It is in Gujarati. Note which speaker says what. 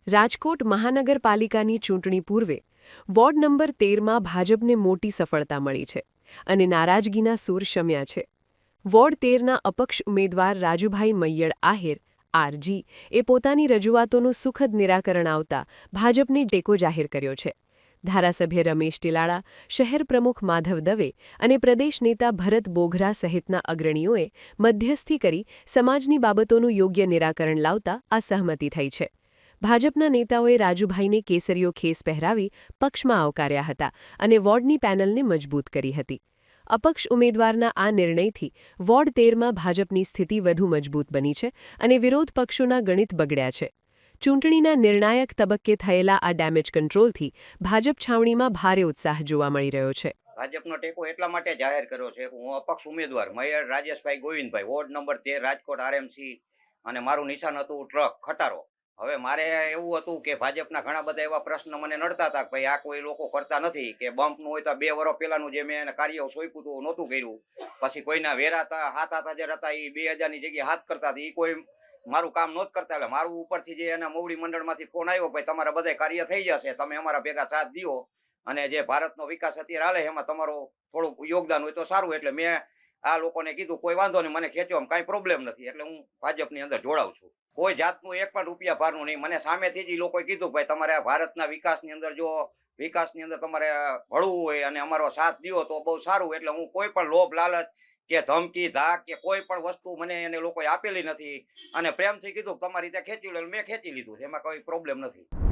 Speaker 1: રાજકોટ મહાનગરપાલિકાની ચૂંટણી પૂર્વે વોર્ડ નંબર 13માં ભાજપને મોટી સફળતા મળી છે અને નારાજગીના સૂર શમ્યા છે. વોર્ડ 13ના અપક્ષ ઉમેદવાર રાજુભાઈ મૈયડ આહિર આરજી એ પોતાની રજૂઆતોનું સુખદ નિરાકરણ આવતા ભાજપને ટેકો જાહેર કર્યો છે. ધારાસભ્ય રમેશ ટીલાળા, શહેર પ્રમુખ માધવ દવે અને પ્રદેશ નેતા ભરત બોઘરા સહિતના અગ્રણીઓએ મધ્યસ્થી કરી સમાજની બાબતોનું યોગ્ય નિરાકરણ લાવતા આ સહમતિ થઈ છે. ભાજપના નેતાઓએ રાજુભાઈને કેસરીયો ખેસ પહેરાવી પક્ષમાં આવકાર્યા હતા અને વોર્ડની પેનલને મજબૂત કરી હતી. અપક્ષ ઉમેદવારના આ નિર્ણયથી વોર્ડ 13માં ભાજપની સ્થિતિ વધુ મજબૂત બની છે અને વિરોધ પક્ષોના ગણિત બગડ્યા છે. ચૂંટણીના નિર્ણાયક તબક્કે થયેલા આ ડેમેજ કંટ્રોલથી ભાજપ છાવણીમાં ભારે ઉત્સાહ જોવા મળી રહ્યો છે.
Speaker 2: ભાજપનો ટેકો એટલા માટે જાહેર કર્યો છે કે હું અપક્ષ ઉમેદવાર મૈયર Rajeshbhai Govindbhai, ward number 13, Rajkot RMC, અને મારું નિશાન હતું ટ્રક ખટારો. હવે મારે એવું હતું કે ભાજપના ઘણા બધા એવા પ્રશ્ન મને નડતા હતા કે ભાઈ આ કોઈ લોકો કરતા નથી, કે બમ્પનું હોય તો 2 વર્ષ પહેલાનું જે મેં એને કાર્ય સોંપ્યું હતું નહોતું કર્યું. પછી કોઈના વેરાતા હાથ હાજર હતા એ 2000ની જગ્યાએ હાથ કરતા હતા, એ કોઈ મારું કામ નહોતું કરતા. એટલે મારું ઉપરથી જે એના મોવડી મંડળમાંથી ફોન આવ્યો ભાઈ તમારા બધા કાર્ય થઈ જશે, તમે અમારા ભેગા સાથ દો અને જે ભારતનો વિકાસ અત્યારે હાલે એમાં તમારું થોડુંક યોગદાન હોય તો સારું. એટલે મેં આ લોકોને કીધું કોઈ વાંધો નહીં, મને ખેંચવામાં કાંઈ પ્રોબ્લેમ નથી, એટલે હું ભાજપની અંદર જોડાઉં છું. કોઈ જાતનું 1 પણ રૂપિયા ભારનું નહીં. મને સામેથી જ એ લોકોએ કીધું ભાઈ તમારે ભારતના વિકાસની અંદર જો વિકાસની અંદર તમારે ભળવું હોય અને અમારો સાથ દો તો બહુ સારું. એટલે હું કોઈ પણ લોભ લાલચ કે ધમકી ધાક કે કોઈ પણ વસ્તુ મને એને લોકોએ આપેલી નથી અને પ્રેમથી કીધું તમારી રીતે ખેંચી લો, મેં ખેંચી લીધું, એમાં કોઈ પ્રોબ્લેમ નથી.